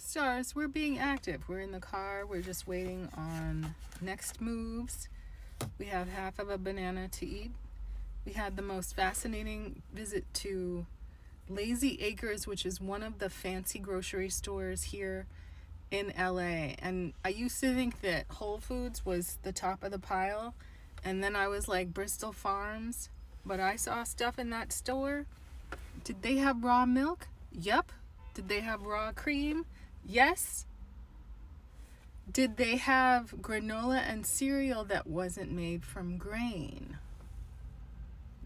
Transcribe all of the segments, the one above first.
Stars, we're being active. We're in the car. We're just waiting on next moves. We have half of a banana to eat. We had the most fascinating visit to Lazy Acres, which is one of the fancy grocery stores here in LA. And I used to think that Whole Foods was the top of the pile. And then I was like, Bristol Farms. But I saw stuff in that store. Did they have raw milk? Yep. Did they have raw cream? Yes. Did they have granola and cereal that wasn't made from grain?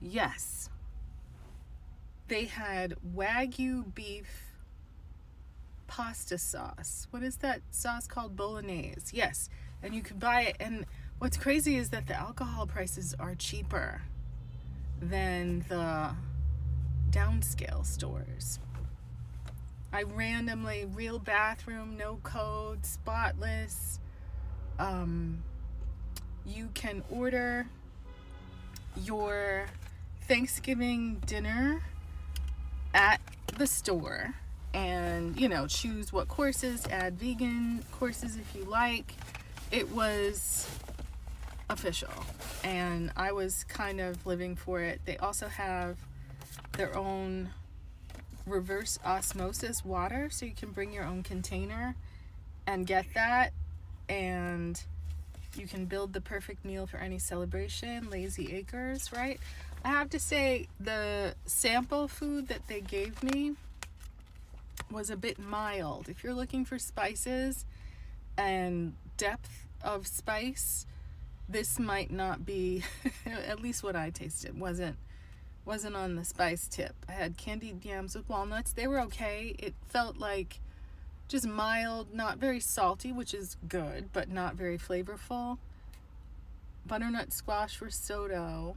Yes. They had Wagyu beef pasta sauce. What is that sauce called? Bolognese. Yes. And you could buy it. And what's crazy is that the alcohol prices are cheaper than the downscale stores. I randomly, real bathroom, no code, spotless. You can order your Thanksgiving dinner at the store and, choose what courses, add vegan courses if you like. It was official and I was kind of living for it. They also have their own reverse osmosis water, so you can bring your own container and get that, and you can build the perfect meal for any celebration. Lazy Acres, right? I have to say the sample food that they gave me was a bit mild. If you're looking for spices and depth of spice, this might not be at least what I tasted wasn't on the spice tip. I had candied yams with walnuts. They were okay. It felt like just mild, not very salty, which is good, but not very flavorful. Butternut squash risotto.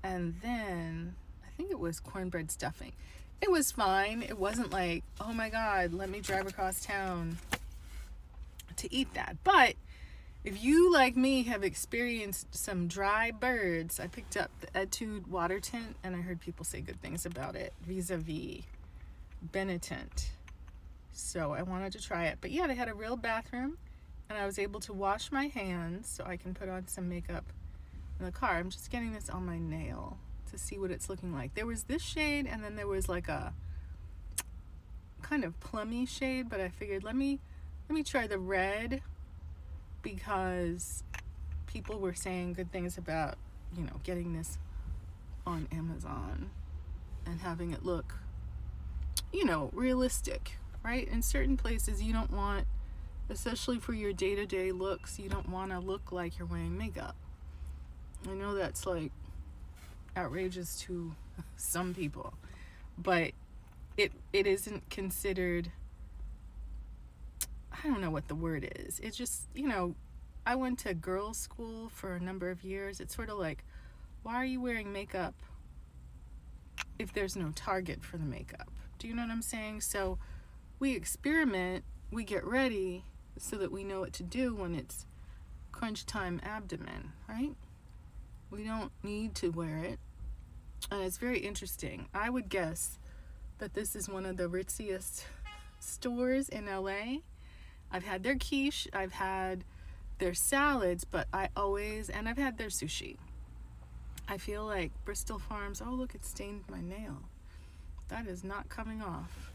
And then I think it was cornbread stuffing. It was fine. It wasn't like, oh my God, let me drive across town to eat that. But if you, like me, have experienced some dry birds, I picked up the Etude water tint, and I heard people say good things about it vis-a-vis Benetint. So I wanted to try it. But yeah, they had a real bathroom, and I was able to wash my hands so I can put on some makeup in the car. I'm just getting this on my nail to see what it's looking like. There was this shade, and then there was like a kind of plummy shade, but I figured let me try the red, because people were saying good things about, getting this on Amazon and having it look, realistic, right? In certain places you don't want, especially for your day-to-day looks, you don't want to look like you're wearing makeup. I know that's like outrageous to some people, but it isn't considered, I don't know what the word is. It's just, I went to girls' school for a number of years. It's sort of like, why are you wearing makeup if there's no target for the makeup? Do you know what I'm saying? So we experiment, we get ready so that we know what to do when it's crunch time abdomen, right? We don't need to wear it. And it's very interesting. I would guess that this is one of the ritziest stores in LA. I've had their quiche, I've had their salads, but I've had their sushi. I feel like Bristol Farms, oh look, it stained my nail. That is not coming off.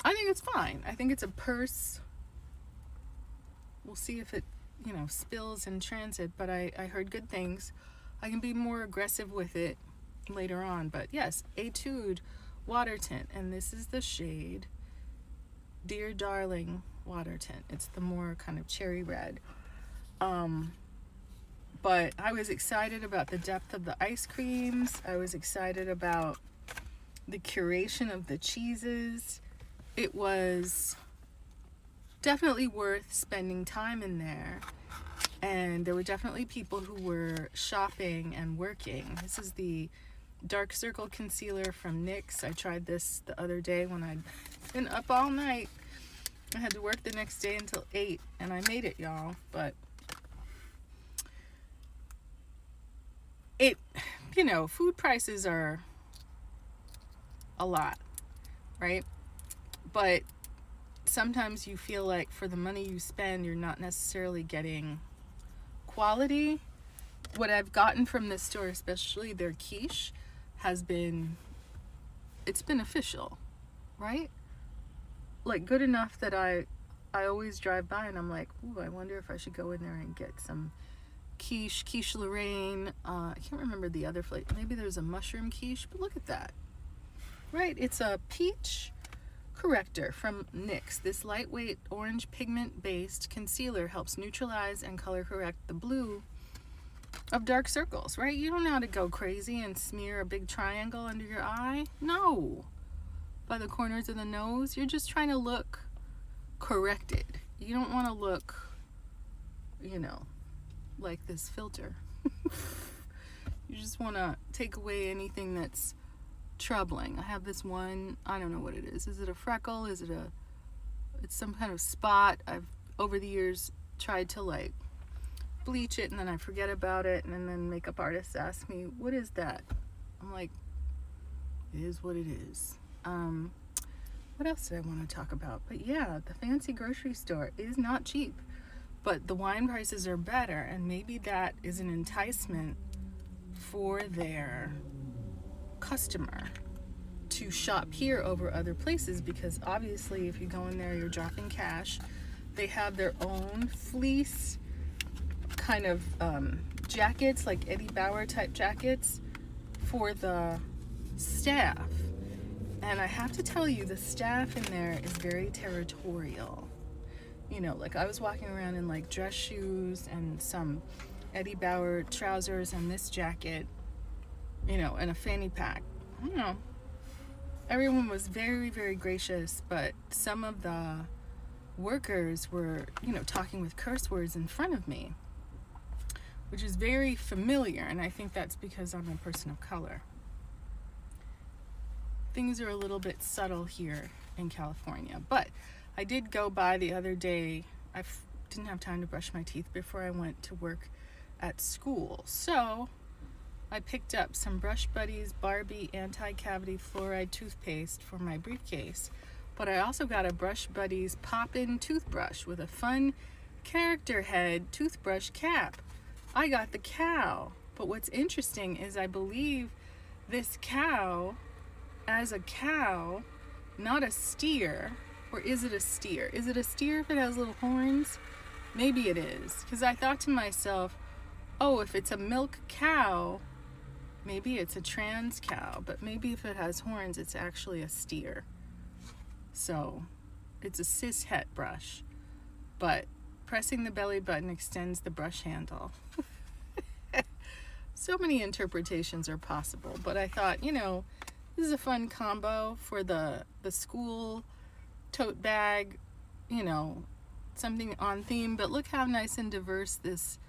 I think it's fine. I think it's a purse. We'll see if it, spills in transit, but I heard good things. I can be more aggressive with it later on, but yes, Etude water tint, and this is the shade Dear Darling water tint. It's the more kind of cherry red. But I was excited about the depth of the ice creams. I was excited about the curation of the cheeses. It was definitely worth spending time in there. And there were definitely people who were shopping and working. This is the Dark Circle Concealer from NYX. I tried this the other day when I'd been up all night. I had to work the next day until 8, and I made it, y'all. But food prices are a lot, right? But sometimes you feel like for the money you spend, you're not necessarily getting quality. What I've gotten from this store, especially their quiche, has been, it's beneficial, right? Like good enough that I always drive by and I'm like, ooh, I wonder if I should go in there and get some quiche Lorraine. I can't remember the other flavor. Maybe there's a mushroom quiche, but look at that. Right, it's a peach corrector from NYX. This lightweight orange pigment based concealer helps neutralize and color correct the blue of dark circles, right? You don't know how to go crazy and smear a big triangle under your eye. No. By the corners of the nose. You're just trying to look corrected. You don't want to look, you know, like this filter. You just want to take away anything that's troubling. I have this one, I don't know what it is. Is it a freckle? It's some kind of spot. I've over the years tried to like bleach it and then I forget about it, and then makeup artists ask me, what is that? I'm like, it is what it is. What else did I want to talk about? But yeah, the fancy grocery store is not cheap, but the wine prices are better, and maybe that is an enticement for their customer to shop here over other places, because obviously if you go in there, you're dropping cash. They have their own fleece kind of jackets, like Eddie Bauer type jackets for the staff. And I have to tell you, the staff in there is very territorial. You know, like I was walking around in like dress shoes and some Eddie Bauer trousers and this jacket, you know, and a fanny pack. I don't know. Everyone was very, very gracious, but some of the workers were, you know, talking with curse words in front of me, which is very familiar, and I think that's because I'm a person of color. Things are a little bit subtle here in California, but I did go by the other day. I didn't have time to brush my teeth before I went to work at school, so I picked up some Brush Buddies Barbie Anti-Cavity Fluoride Toothpaste for my briefcase, but I also got a Brush Buddies Pop-In Toothbrush with a fun character head toothbrush cap. I got the cow, but what's interesting is I believe this cow, as a cow, not a steer, or is it a steer? Is it a steer if it has little horns? Maybe it is, because I thought to myself, oh, if it's a milk cow, maybe it's a trans cow, but maybe if it has horns, it's actually a steer. So it's a cis het brush, but pressing the belly button extends the brush handle. So many interpretations are possible, but I thought, you know, this is a fun combo for the school tote bag, you know, something on theme, but look how nice and diverse this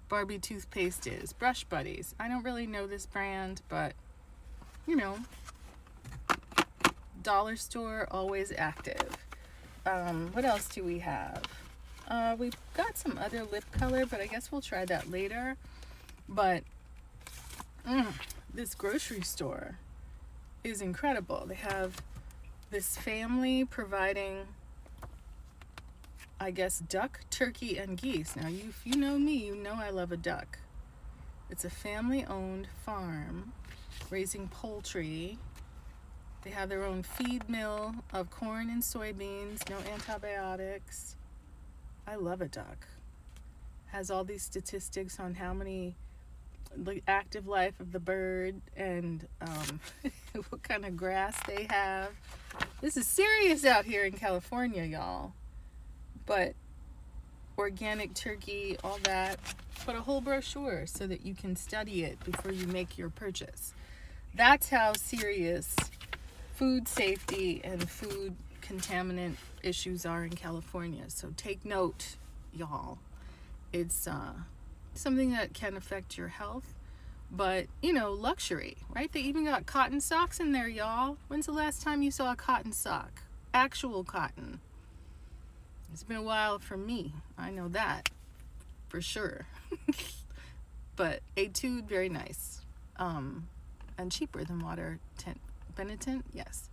Barbie toothpaste is. Brush Buddies. I don't really know this brand, but, you know, dollar store, always active. What else do we have? We've got some other lip color, but I guess we'll try that later. But this grocery store is incredible. They have this family providing, I guess, duck, turkey, and geese. Now, if you know me, you know I love a duck. It's a family-owned farm raising poultry. They have their own feed mill of corn and soybeans, no antibiotics. I love a duck. Has all these statistics on how many, the active life of the bird, and what kind of grass they have. This is serious out here in California, y'all. But organic turkey, all that, but a whole brochure so that you can study it before you make your purchase. That's how serious food safety and food contaminant issues are in California. So take note, y'all. It's something that can affect your health, but, you know, luxury, right? They even got cotton socks in there, y'all. When's the last time you saw a cotton sock? Actual cotton. It's been a while for me. I know that for sure. But Etude, very nice. And cheaper than water tint. Benetint, yes.